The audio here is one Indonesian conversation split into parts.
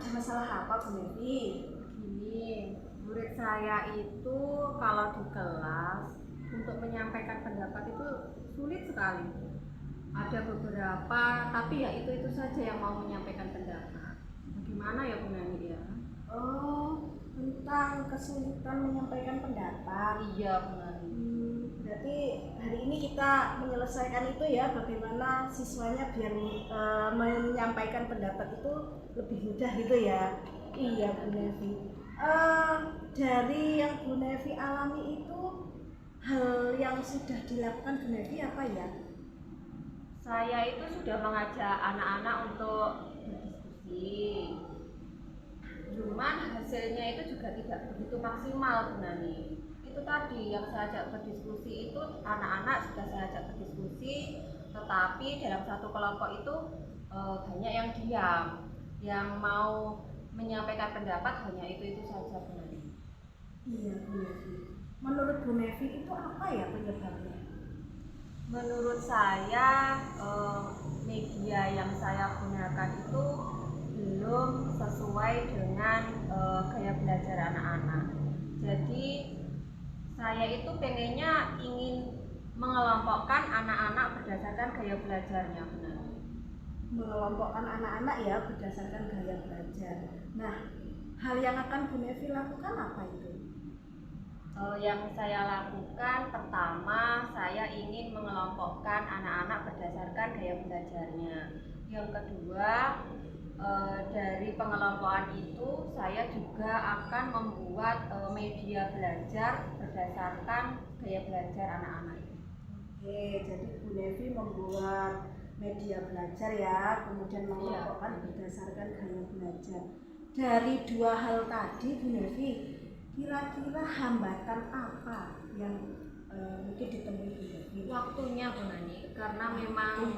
ada masalah apa Bu Nevi? Gini, murid saya itu kalau di kelas untuk menyampaikan pendapat itu sulit sekali. Ada beberapa, tapi ya itu saja yang mau menyampaikan pendapat. Bagaimana ya Bu Nani ya? Oh, tentang kesulitan menyampaikan pendapat. Iya Bu Nani. Berarti hari ini kita menyelesaikan itu ya, bagaimana siswanya biar menyampaikan pendapat itu lebih mudah gitu ya. Iya Bu Nevi. Dari yang Bu Nevi alami itu, hal yang sudah dilakukan Bu Nevi apa ya? Saya itu sudah mengajak anak-anak untuk berdiskusi. Cuman hasilnya itu juga tidak begitu maksimal Bu Nani. Itu tadi yang saya ajak berdiskusi itu anak-anak sudah saya ajak berdiskusi, tetapi dalam satu kelompok itu banyak yang diam, yang mau menyampaikan pendapat hanya itu saja Bu Nani. Iya Bu Nevi. Menurut Bu Nevi itu apa ya penyebabnya? Menurut saya media yang saya gunakan itu belum sesuai dengan gaya belajar anak-anak. Jadi saya itu pengennya ingin mengelompokkan anak-anak berdasarkan gaya belajarnya benar. Mengelompokkan anak-anak ya berdasarkan gaya belajar. Nah, hal yang akan Bu Nevi lakukan apa itu? Yang saya lakukan pertama, saya ingin mengelompokkan anak-anak berdasarkan gaya belajarnya. Yang kedua, dari pengelompokan itu saya juga akan membuat media belajar berdasarkan gaya belajar anak-anak. Oke, jadi Bu Nevi membuat media belajar ya, kemudian mengelompokkan berdasarkan gaya belajar. Dari dua hal tadi Bu Nevi, kira-kira hambatan apa yang mungkin ditemui Bu Nevi? Waktunya Bu Nani, karena memang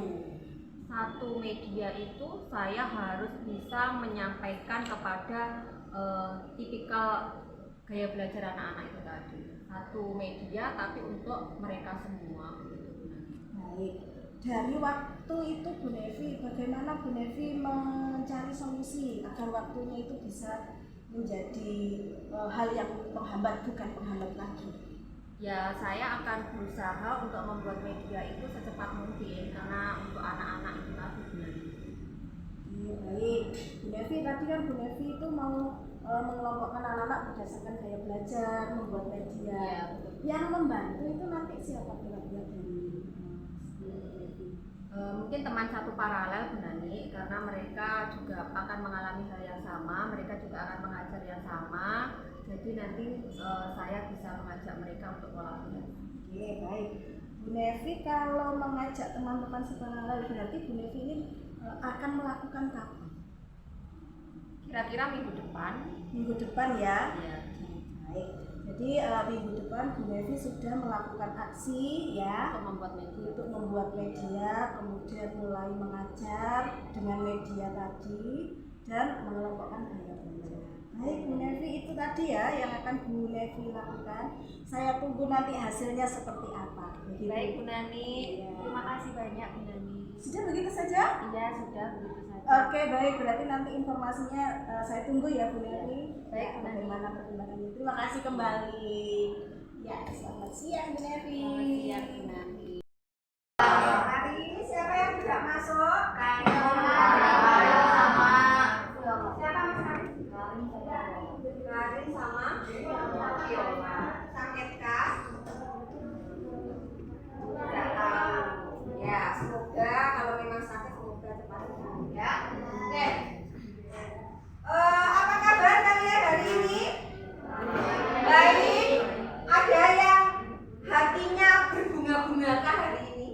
satu media itu saya harus bisa menyampaikan kepada tipikal gaya belajar anak-anak itu tadi. Satu media tapi untuk mereka semua. Baik, dari waktu itu Bu Nevi, bagaimana Bu Nevi mencari solusi agar waktunya itu bisa menjadi hal yang menghambat, bukan penghambat lagi? Ya, saya akan berusaha untuk membuat media itu secepat mungkin karena untuk anak-anak itu tadi benar. Baik, Bu Nevi tadi kan Bu Nevi itu mau mengelompokkan anak-anak berdasarkan gaya belajar, membuat media. Ya, yang membantu itu nanti siapa kira-kira dari Bu Nevi? Mungkin teman satu paralel Bu Nani, karena mereka juga akan mengalami hal yang sama, mereka juga akan mengajar yang sama. Jadi nanti saya bisa mengajak mereka untuk kolaborasi. Oke, baik. Bu Nevi kalau mengajak teman-teman separalel berarti Bu Nevi ini akan melakukan kapan? Kira-kira minggu depan. Minggu depan ya? Ya. Baik. Jadi minggu depan Bu Nevi sudah melakukan aksi ya untuk membuat media, kemudian mulai mengajar dengan media tadi dan mengelompokkan gaya belajar. Baik Bu Nevi, itu tadi ya yang akan Bu Nevi lakukan. Saya tunggu nanti hasilnya seperti apa. Begitu. Baik Bu Nani, Ya. terima kasih banyak Bu Nani. Sudah begitu saja? Iya sudah begitu saja. Oke, baik, berarti nanti informasinya saya tunggu ya Bu Nevi. Baik, Ya, bagaimana perkembangannya. Terima kasih kembali. Ya, selamat siang Bu Nevi. Selamat siang Bu Nani. Hari ini siapa yang tidak masuk? Karin sama Viola. Sakitkah? Tidak tahu. Ya, semoga kalau memang sakit semoga cepat sembuh ya. Oke. Apa kabar kalian hari ini? Baik. Ada yang hatinya berbunga-bungakah hari ini?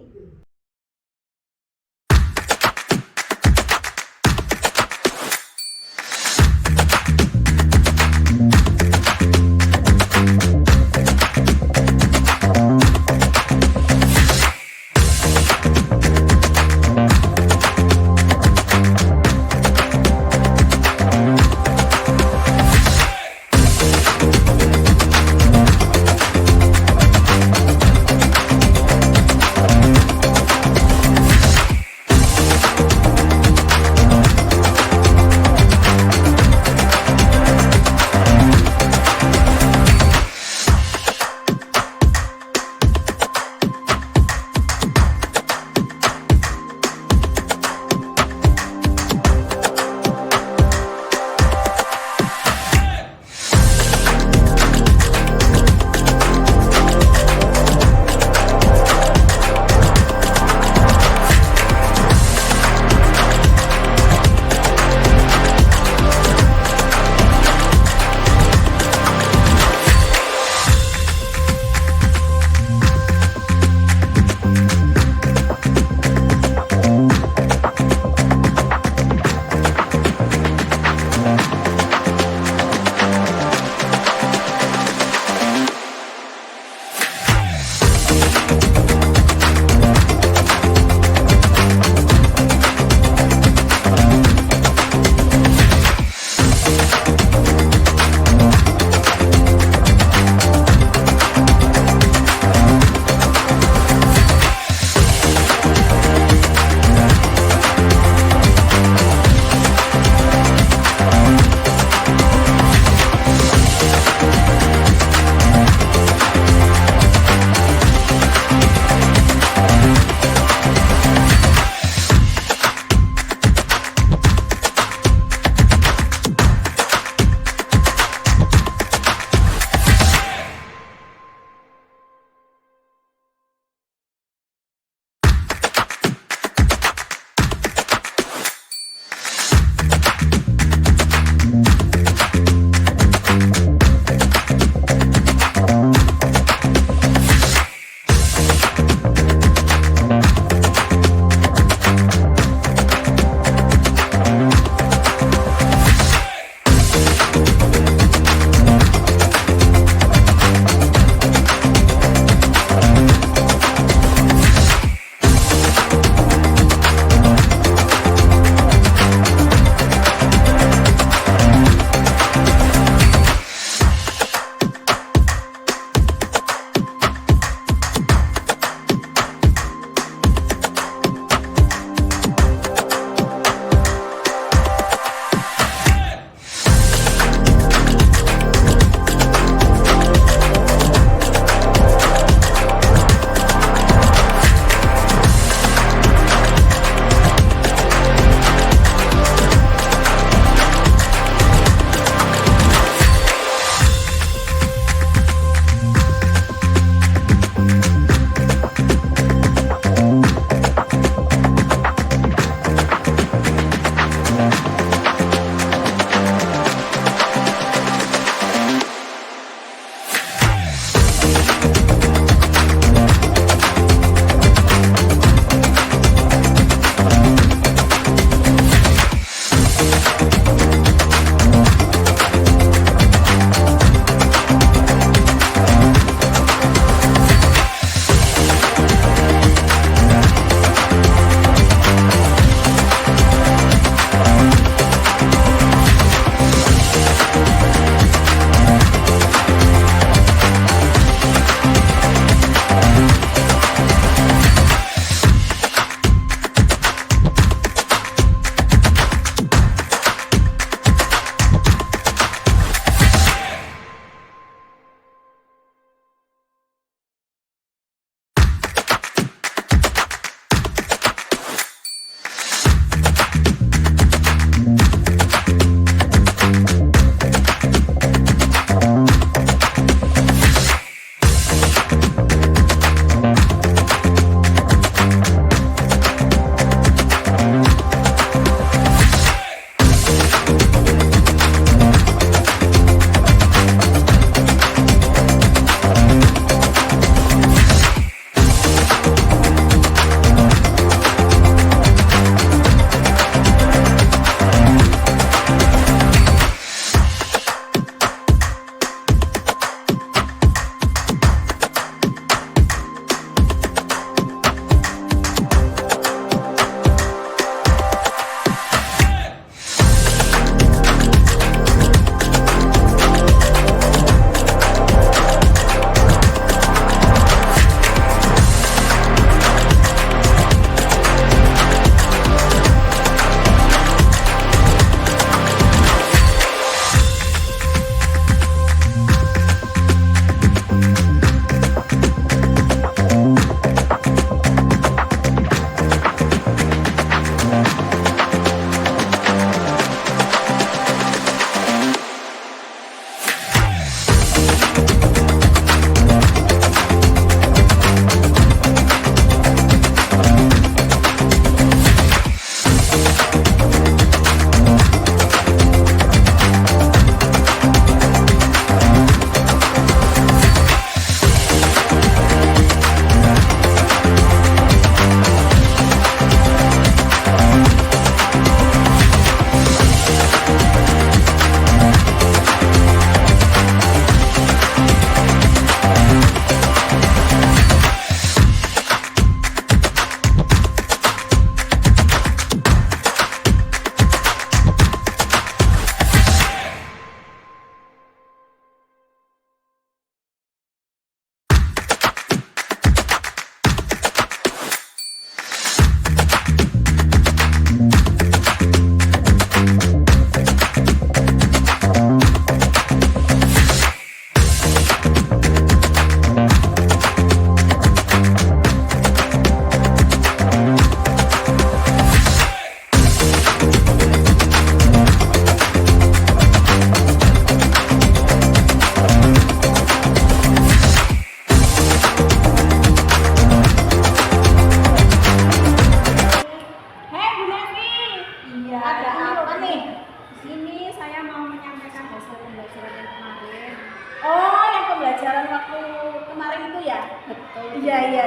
pembelajaran yang kemarin. Oh, yang pembelajaran waktu kemarin itu ya? Betul. Iya.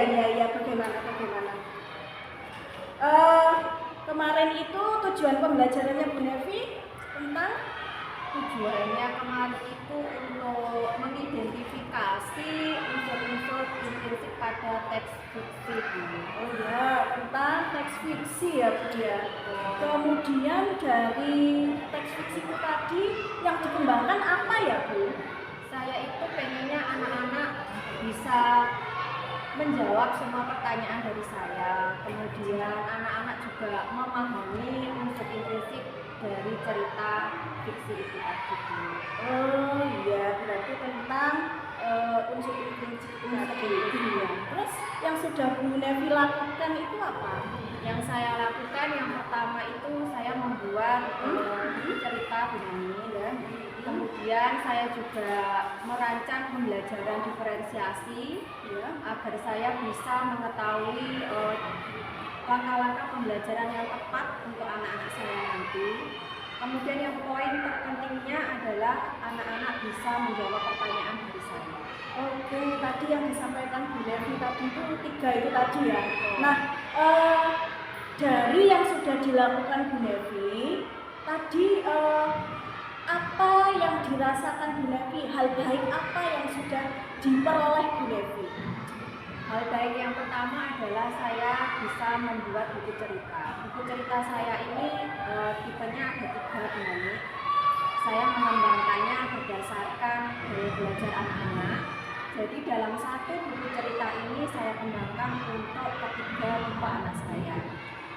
Bagaimana? Kemarin itu tujuan pembelajarannya Bu Nevi tentang Tujuannya kemarin itu untuk mengidentifikasi unsur-unsur intrinsik pada teks fiksi, Bu. oh ya, tentang teks fiksi ya Bu ya. Kemudian dari teks fiksi itu tadi yang dikembangkan apa ya Bu? Saya itu pengennya anak-anak bisa menjawab semua pertanyaan dari saya. Kemudian anak-anak juga memahami unsur intrinsik dari cerita fiksi itu tadi, Bu. Oh iya, berarti tentang unsur intrinsik itu tadi. Ya. Terus yang sudah Bu Nevi lakukan itu apa? Yang saya lakukan yang pertama itu saya membuat cerita bunyi ya. Kemudian saya juga merancang pembelajaran diferensiasi ya, agar saya bisa mengetahui langkah-langkah pembelajaran yang tepat untuk anak-anak saya nanti. Kemudian yang poin terpentingnya adalah anak-anak bisa menjawab pertanyaan dari saya. Oke, tadi yang disampaikan Bu Nevi tadi itu 3 itu tadi ya. Nah, dari yang sudah dilakukan Bu Nevi tadi, apa yang dirasakan Bu Nevi? Hal baik apa yang sudah diperoleh Bu Nevi? Hal baik yang pertama adalah saya bisa membuat buku cerita. Buku cerita saya ini tipenya ada 3 bunyi. Saya mengembangkannya berdasarkan gaya belajar anak-anak. Jadi dalam satu buku cerita ini saya kembangkan untuk ketiga tipe anak saya.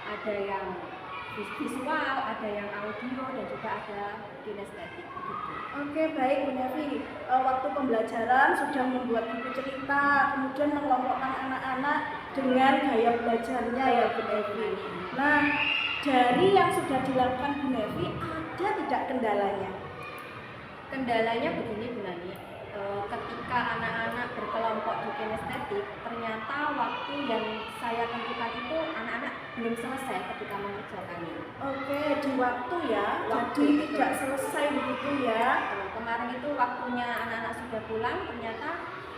Ada yang visual, ada yang audio, dan juga ada kinestetik. Oke, baik Bu Nevi. Waktu pembelajaran sudah membuat buku cerita, kemudian mengelompokkan anak-anak dengan gaya belajarnya ya Bu Nevi. Nah, dari yang sudah dilakukan Bu Nevi, ada tidak kendalanya? Kendalanya begini Bu Nani, ketika anak-anak berkelompok di kinestetik, ternyata waktu yang saya tentukan itu anak-anak belum selesai ketika mengerjakannya. Oke, di waktu ya, Waktu jadi itu. tidak selesai begitu ya. Kemarin itu waktunya anak-anak sudah pulang, ternyata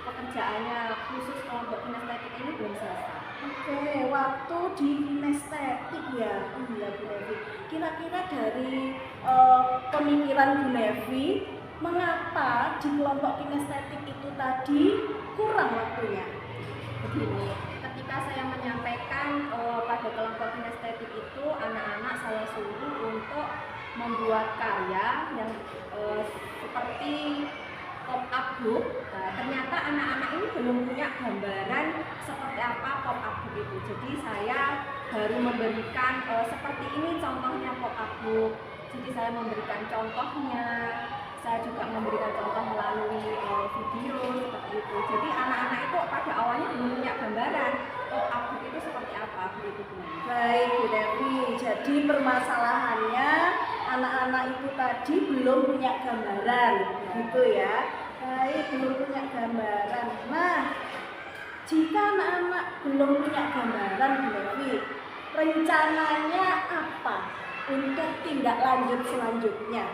pekerjaannya khusus kelompok kinestetik ini belum selesai. Oke, waktu di kinestetik ya, iya Bu Nevi. Kira-kira dari pemikiran Bu Nevi, mengapa di kelompok kinestetik itu tadi kurang waktunya? Begini, ketika saya menyampaikan pada kelompok kinestetik itu, anak-anak saya suruh untuk membuat karya yang seperti pop-up book. Nah, ternyata anak-anak ini belum punya gambaran seperti apa pop-up book itu. Jadi saya baru memberikan seperti ini contohnya pop-up book. Jadi saya memberikan contohnya. Saya juga memberikan contoh melalui video seperti itu. Jadi anak-anak itu pada awalnya belum punya gambaran pop-up book itu seperti apa begitu Bu. Baik Bu Nevi, jadi permasalahannya anak-anak itu tadi belum punya gambaran, gitu ya. Baik, belum punya gambaran. Nah, jika anak-anak belum punya gambaran Bu Nevi, rencananya apa untuk tindak lanjut selanjutnya?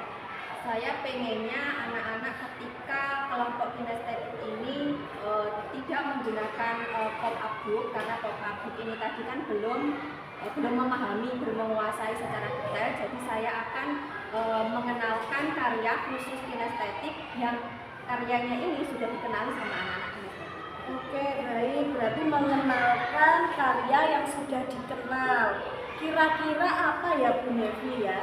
Saya pengennya anak-anak ketika kelompok kinestetik ini tidak menggunakan pop-up book, karena pop-up book ini tadi kan belum memahami, belum menguasai secara detail. Jadi saya akan mengenalkan karya khusus kinestetik yang karyanya ini sudah dikenali sama anak-anak kinestetik. Oke, baik. Berarti mengenalkan karya yang sudah dikenal. Kira-kira apa ya Bu Nevi ya?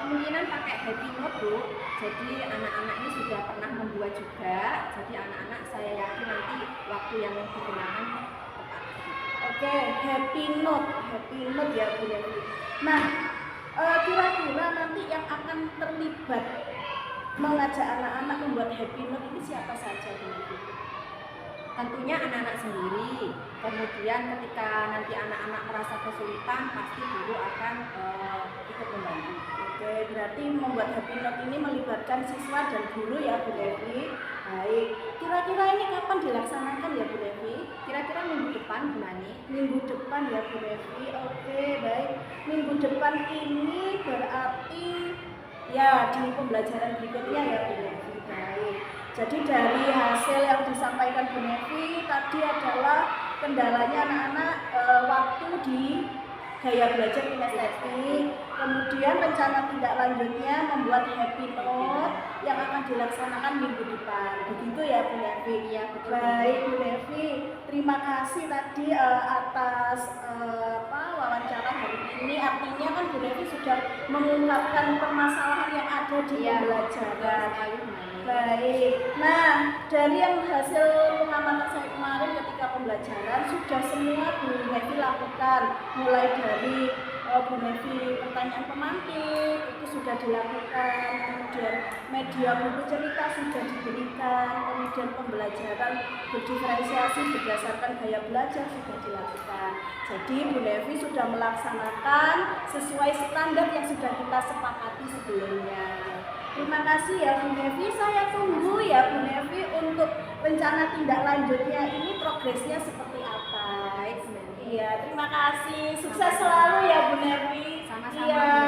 Kemungkinan pakai happy notebook. Jadi anak-anak ini sudah pernah membuat juga. Jadi anak-anak saya yakin nanti waktu yang digunakan tepat. Oke, happy note ya Bu Nevi. Nah, kira-kira nanti yang akan terlibat mengajak anak-anak membuat happy note ini siapa saja Bu Nevi? Tentunya anak-anak sendiri. Kemudian ketika nanti anak-anak merasa kesulitan, pasti guru akan ikut membantu. Oke, berarti membuat happy note ini melibatkan siswa dan guru ya Bu Nevi. Baik, kira-kira ini kapan dilaksanakan ya Bu Nevi? Kira-kira minggu depan Bu Nani. Minggu depan ya Bu Nevi. Oke, baik. Minggu depan ini berarti ya di pembelajaran berikutnya ya Bu Nevi. Baik. Jadi dari hasil yang disampaikan Bu Nevi tadi adalah kendalanya anak-anak waktu di gaya belajar kinestetik, kemudian rencana tindak lanjutnya membuat happy note yang akan dilaksanakan minggu depan. Begitu ya Bu Nevi? Iya, betul. Baik Bu Nevi, terima kasih tadi atas wawancara hari ini. Artinya kan Bu Nevi sudah mengungkapkan permasalahan yang ada di pembelajaran. Baik, nah dari yang hasil pengamatan saya kemarin ketika pembelajaran sudah semua Bu Nevi lakukan, mulai dari Bu Nevi pertanyaan pemantik itu sudah dilakukan, kemudian media buku cerita sudah diberikan, kemudian pembelajaran berdiferensiasi berdasarkan gaya belajar sudah dilakukan. Jadi Bu Nevi sudah melaksanakan sesuai standar yang sudah kita sepakati sebelumnya. Terima kasih ya Bu Nevi, saya tunggu ya Bu Nevi untuk rencana tindak lanjutnya ini progresnya seperti apa. Iya, terima kasih. Sukses selalu ya Bu Nevi. Sama-sama. Iya.